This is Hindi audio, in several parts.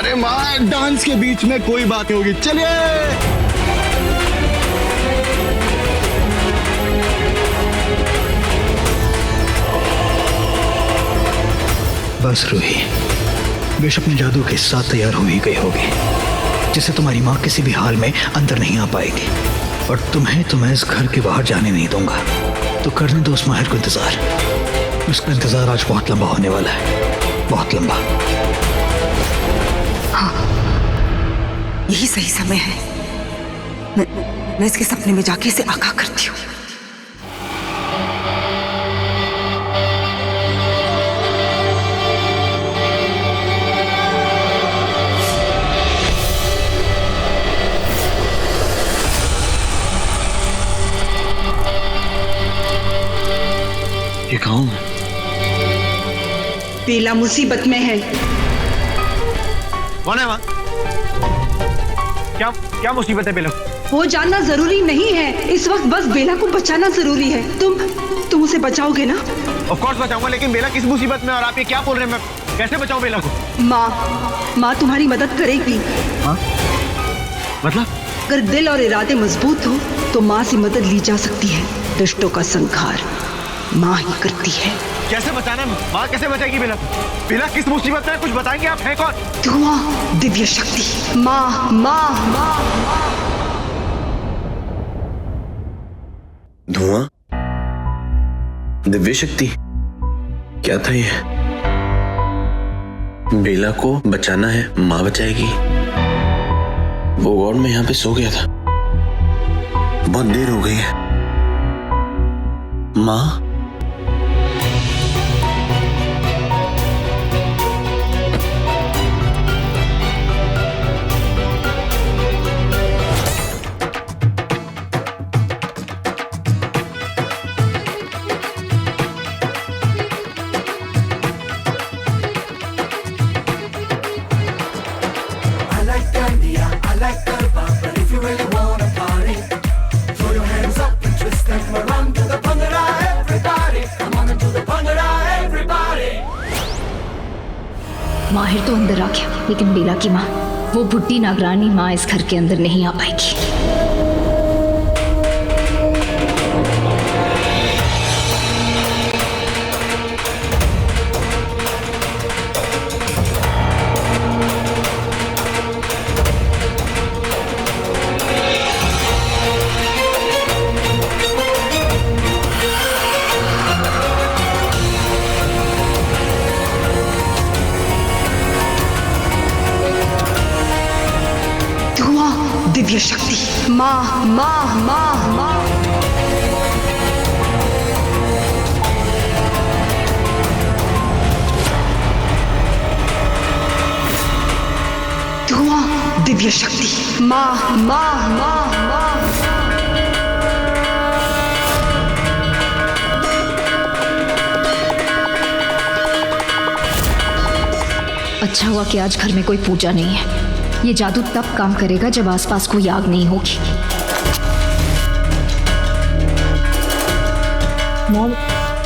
अरे माँ, डांस के बीच में कोई बात नहीं होगी, चलिए। बस रूही, विश अपने जादू के साथ तैयार हो ही गई होगी, जिसे तुम्हारी माँ किसी भी हाल में अंदर नहीं आ पाएगी। और तुम्हें तो मैं इस घर के बाहर जाने नहीं दूंगा। तो करने दो उस माहिर को इंतजार। उसका इंतजार आज बहुत लंबा होने वाला है, बहुत लंबा। हाँ, यही सही समय है। मैं इसके सपने में जाके इसे आगाह करती हूँ। ये कौन है? बेला मुसीबत में है। कौन है माँ? क्या क्या मुसीबत है बेला? वो जानना जरूरी नहीं है। इस वक्त बस बेला को बचाना जरूरी है। तुम उसे बचाओगे ना? ऑफ कोर्स बचाऊंगा, लेकिन बेला किस मुसीबत में और आप ये क्या बोल रहे हैं? मैं कैसे बचाऊं बेला को? माँ तुम्हारी मदद करेगी। हाँ? मतलब? अगर दिल और इरादे मजबूत हो तो माँ से मदद ली जा सकती है। दुष्टों का संहार माँ ही करती है। कैसे बचाना है? माँ कैसे बचाएगी बेला को? बेला किस मुसीबत में? कुछ बताएंगे आप? हैं कौन? धुआं, दिव्य शक्ति। माँ। धुआं, दिव्य शक्ति, क्या था ये? बेला को बचाना है, माँ बचाएगी। वो वार्ड में यहाँ पे सो गया था, बहुत देर हो गई है। माँ, माहिर तो अंदर आ गया, लेकिन बेला की माँ, वो बुढ़ी नागरानी माँ इस घर के अंदर नहीं आ पाएगी। दिव्य शक्ति। माँ। धुआं, दिव्य शक्ति। माँ। अच्छा हुआ कि आज घर में कोई पूजा नहीं है। ये जादू तब काम करेगा जब आसपास कोई आग नहीं होगी। मॉम,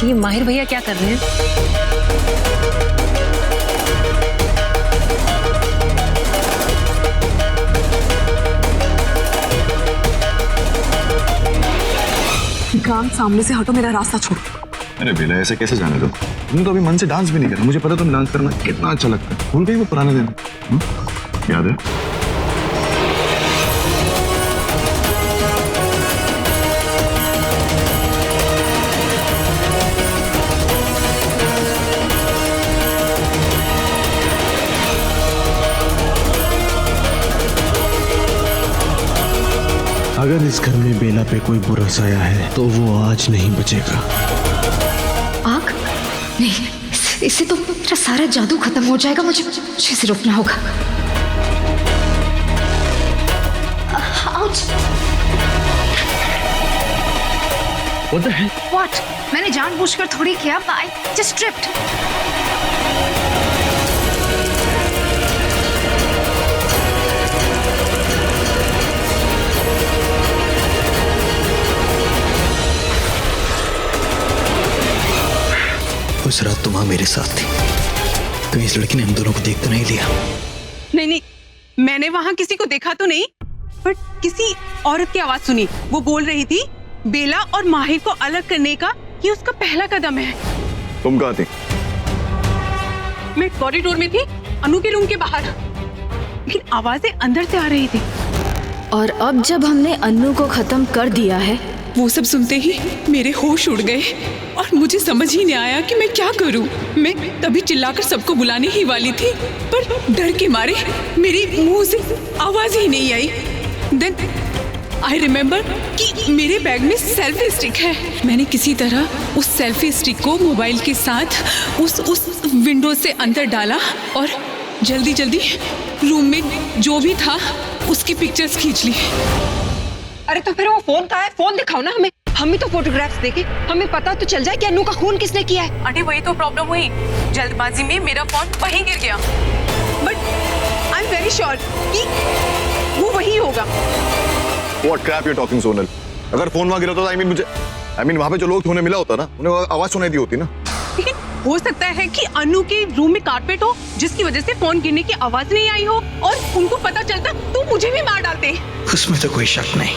ये माहिर भैया क्या कर रहे हैं? विक्रांत, सामने से हटो, मेरा रास्ता छोड़ो। अरे बेला, ऐसे कैसे जाने दो? तुमने तो अभी मन से डांस भी नहीं करा। मुझे पता तुम डांस करना कितना अच्छा लगता है। भूल गई वो पुराने दिन? याद है? अगर इस घर में बेला पे कोई बुरा साया है तो वो आज नहीं बचेगा। आग? नहीं, इससे तो मेरा सारा जादू खत्म हो जाएगा। मुझे इसे रोकना होगा। What the hell? What? मैंने जानबूझकर थोड़ी किया। I just tripped. उस रात तो माँ मेरे साथ थी। कहीं इस लड़की ने हम दोनों को देख तो नहीं लिया? नहीं नहीं, मैंने वहां किसी को देखा तो नहीं, बट किसी औरत की आवाज सुनी। वो बोल रही थी बेला और माहिर को अलग करने का ये उसका पहला कदम है। तुम कहाँ थी? मैं कॉरिडोर में थी, अनु के रूम के बाहर, लेकिन आवाजें अंदर से आ रही थी। और अब जब हमने अन्नू को खत्म कर दिया है, वो सब सुनते ही मेरे होश उड़ गए और मुझे समझ ही नहीं आया कि मैं क्या करूं। मैं तभी चिल्लाकर सबको बुलाने ही वाली थी, पर डर के मारे मेरे मुंह से आवाज ही नहीं आई। देन आई रिमेम्बर कि मेरे बैग में सेल्फी स्टिक है। मैंने किसी तरह उस सेल्फी स्टिक को मोबाइल के साथ उस विंडो से अंदर डाला और जल्दी जल्दी रूम में जो भी था उसकी पिक्चर्स खींच ली। अरे तो फिर वो फोन कहाँ है? फोन दिखाओ ना हमें, हम भी तो फोटोग्राफ्स देखें, हमें पता तो चल जाए कि अन्नू का खून किसने किया है। अरे वही तो प्रॉब्लम हुई, जल्दबाजी में मेरा फोन वहीं गिर गया। But I am very sure कि वो वही होगा। What crap you're talking, Sonal? अगर फोन वहां गिरा होता तो I mean वहां पे जो लोग थे उन्हें मिला होता ना, उन्हें आवाज सुनाई दी होती ना। लेकिन हो सकता है कि अनु के रूम में कारपेट हो जिसकी वजह से फोन गिरने की आवाज नहीं आई हो और उनको पता चलता तो मुझे भी मार डालते। उसमें तो कोई शक नहीं।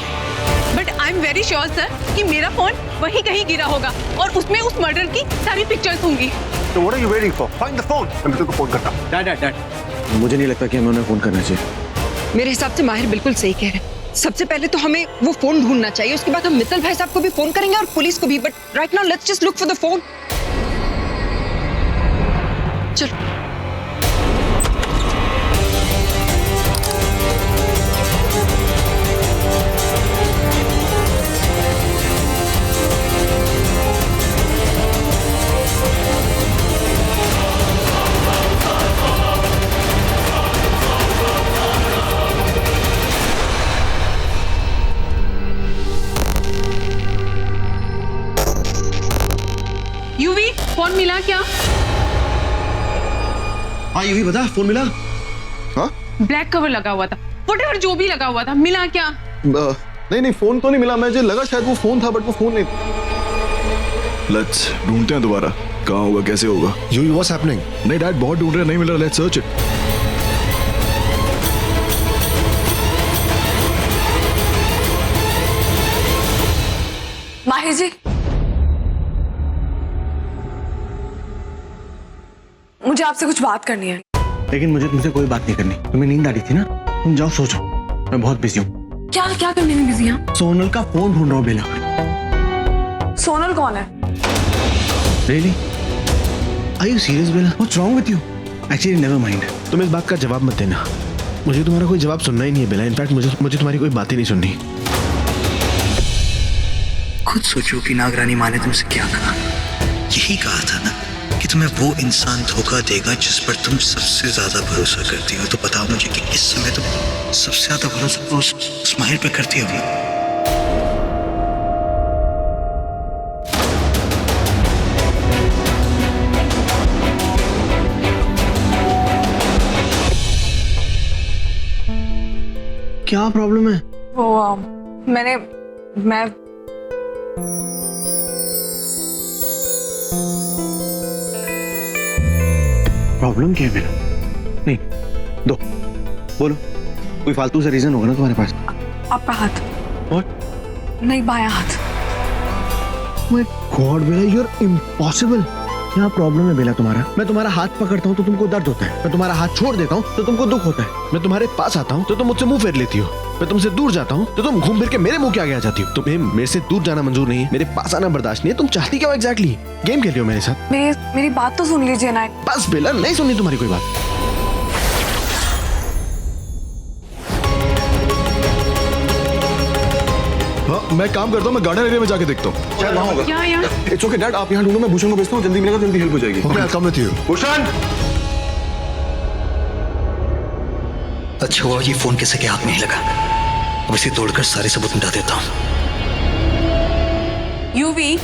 But I am very sure sir कि मेरा फोन वहीं कहीं गिरा होगा और उसमें उस मर्डर की सारी पिक्चर्स होंगी। So what are you waiting for? Find the phone. मैं मित्तल को फोन करता हूँ। डैड मुझे नहीं लगता कि हमें उन्हें फोन करना चाहिए। मेरे हिसाब से माहिर बिल्कुल सही कह रहे हैं। सबसे पहले तो हमें वो फोन ढूंढना चाहिए, उसके बाद हम मित्तल भाई साहब को भी फोन करेंगे और पुलिस को भी। But right now let's just look for the phone. चलो। यूवी, फोन मिला क्या? हाँ यूवी बता, फोन मिला? हाँ? ब्लैक कवर लगा हुआ था, व्हाटएवर जो भी लगा हुआ था, मिला क्या? नहीं फोन तो नहीं मिला, मुझे लगा शायद वो फोन था बट वो फोन नहीं। लेट्स ढूंढते हैं दोबारा, कहाँ होगा, कैसे होगा। UV what's happening? नहीं डैड, बहुत ढूंढ रहे हैं, नहीं मिल रहा, लेट्स सर्च इट। माहिर जी, मुझे आपसे कुछ बात करनी है। लेकिन मुझे तुमसे कोई बात नहीं करनी। तुम्हें नींद आ रही थी ना, तुम जाओ सोचो, मैं बहुत बिजी हूँ। क्या क्या करने में बिजी हैं? सोनल का फोन ढूंढ रहा हूँ बेला। सोनल कौन है? Really? Are you serious Bela? What's wrong with you? Actually never mind, तुम इस बात का जवाब मत देना। मुझे तुम्हारा कोई जवाब सुनना ही नहीं है बेला। इनफैक्ट मुझे तुम्हारी कोई बात ही नहीं सुननी। खुद सोचो कि नागरानी माँ ने तुमसे क्या कहा। यही कहा था ना कि तुम्हें वो इंसान धोखा देगा जिस पर तुम सबसे ज्यादा भरोसा करती हो। तो बताओ मुझे कि इस समय तुम सबसे ज्यादा भरोसा तो उस माहिर पे करती होगी। क्या प्रॉब्लम है? वो मैं प्रॉब्लम क्या है बेला? नहीं दो, बोलो, कोई फालतू सा रीजन होगा ना तुम्हारे पास। आपका हाथ। What? नहीं, बायां हाथ। My God Bela, you're impossible। क्या प्रॉब्लम है बेला तुम्हारा? मैं तुम्हारा हाथ पकड़ता हूँ तो तुमको दर्द होता है, मैं तुम्हारा हाथ छोड़ देता हूँ तो तुमको दुख होता है, मैं तुम्हारे पास आता हूँ तो तुम मुझसे मुंह फेर लेती हो, मैं तुमसे दूर जाता हूँ तो तुम घूम फिर के मेरे मुंह के आगे आ जाती हो। तुम्हें मेरे से दूर जाना मंजूर नहीं है, मेरे पास आना बर्दाश्त नहीं है। तुम चाहती क्या हो एग्जैक्टली? गेम खेल रही हो मेरे साथ? मेरी बात तो सुन लीजिए ना। बस बेला, नहीं सुननी तुम्हारी कोई बात। हाँ मैं काम करता हूँ, मैं गार्डन एरिया में जाके देखता हूँ, शायद वहाँ होगा। क्या यहाँ? इट्स ओके डैड, आप यहाँ ढूंढो, मैं भूषण को भेजता हूँ, जल्दी मिलेगा, जल्दी हेल्प हो जाएगी। Okay, I come with you. Bhushan! अच्छा हुआ ये फोन किसी के हाथ नहीं लगा। अब इसे तोड़कर सारे सबूत मिटा देता हूँ। यूवी,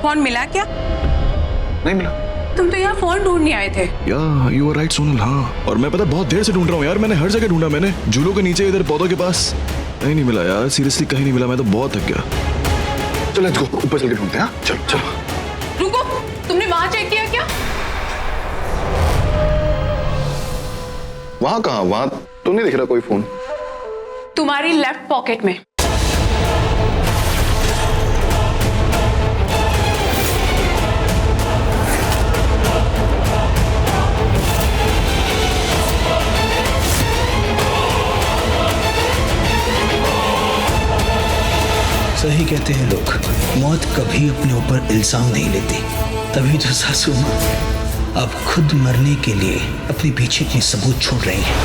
फोन मिला क्या? नहीं मिला। तुम तो यहाँ फोन ढूंढने आए थे। या यू आर राइट सोनल, हाँ। और मैं पता बहुत देर से ढूंढ रहा हूँ यार, मैंने हर जगह ढूंढा, मैंने झूलों के नीचे, इधर पौधों के पास, नहीं मिला यार, सीरियसली कहीं नहीं मिला। मैं तो बहुत थक गया। चलो लेट्स गो, ऊपर चल के ढूंढते हैं। चलो चलो। रुको, तुमने वहां चेक किया क्या? वहां कहाँ? वहां तो नहीं दिख रहा कोई फोन। तुम्हारी लेफ्ट पॉकेट में। सही कहते हैं लोग, मौत कभी अपने ऊपर इल्जाम नहीं लेती। तभी तो सासू माँ अब खुद मरने के लिए अपने पीछे इतने सबूत छोड़ रही हैं।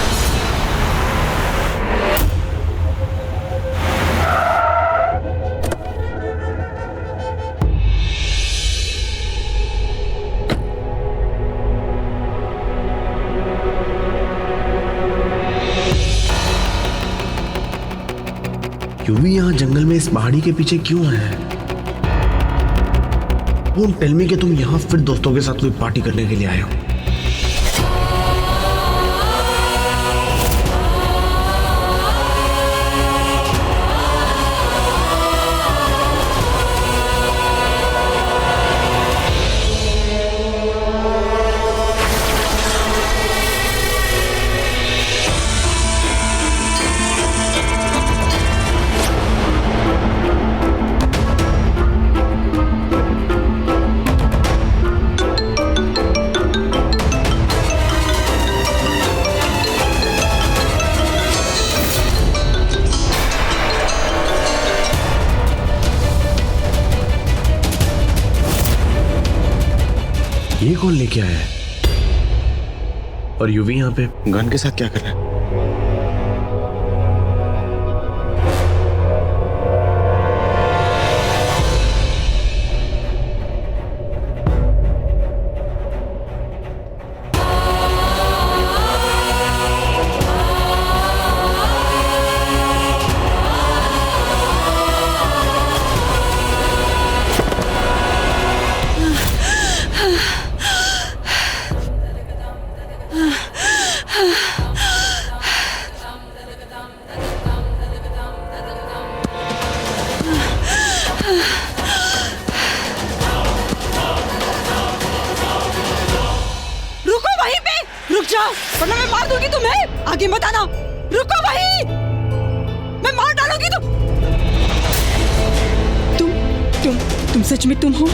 यूवी यहाँ जंगल में इस पहाड़ी के पीछे क्यों है? डोंट टेल मी कि तुम यहाँ फिर दोस्तों के साथ कोई पार्टी करने के लिए आए हो। ये कौन लेके आया है? और यूवी यहाँ पे गन के साथ क्या कर रहा है? रुक जाओ वरना मैं मार दूंगी तुम्हें। आगे मत आना, रुको वहीं, मैं मार डालूंगी तुम सच में तुम हो?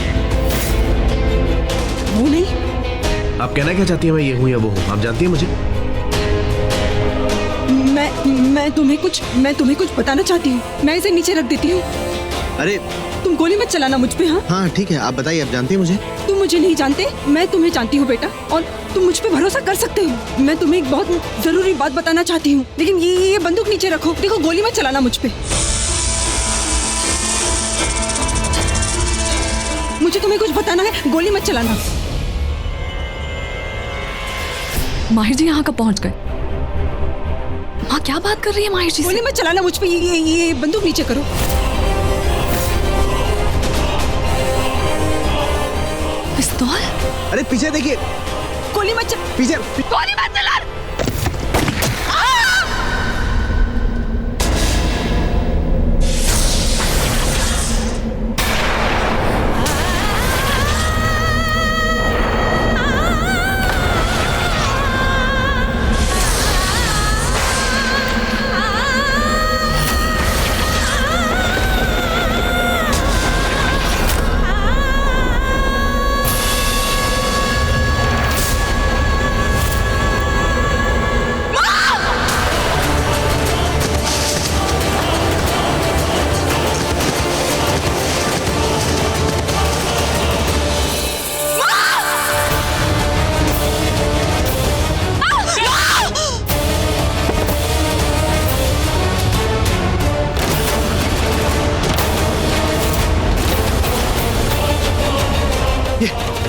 वो नहीं? आप कहना क्या चाहती हैं? मैं ये हूँ या वो हूँ? आप जानती हैं मुझे? मैं तुम्हें कुछ बताना चाहती हूँ। मैं इसे नीचे रख देती हूँ। अरे तुम गोली मत चलाना मुझ पे। हाँ ठीक है, आप बताइए, आप जानती हैं मुझे? तुम मुझे नहीं जानते, मैं तुम्हें जानती हूँ बेटा, और तुम मुझ पे भरोसा कर सकते हो। मैं तुम्हें एक बहुत जरूरी बात बताना चाहती हूँ, लेकिन ये बंदूक नीचे रखो। देखो, गोली मत चलाना मुझ पे। मुझे तुम्हें कुछ बताना है, गोली मत चलाना। माहिर जी यहाँ कब पहुँच गए? माँ क्या बात कर रही है माहिर जी से? गोली मत चलाना मुझ पे। ये बंदूक नीचे करो। पिस्तौल? अरे पीछे देखिए। गोली मत पीछे। गोली मत चला।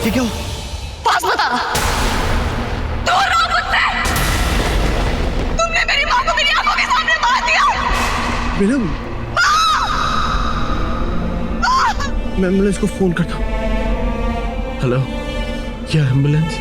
ये क्या हो? पास बता। दूर रहो मुझसे। तुमने मेरी माँ को मेरी आंखों के सामने मार दिया। मैडम, मैं एम्बुलेंस को फोन करता हूँ। हेलो, क्या एम्बुलेंस?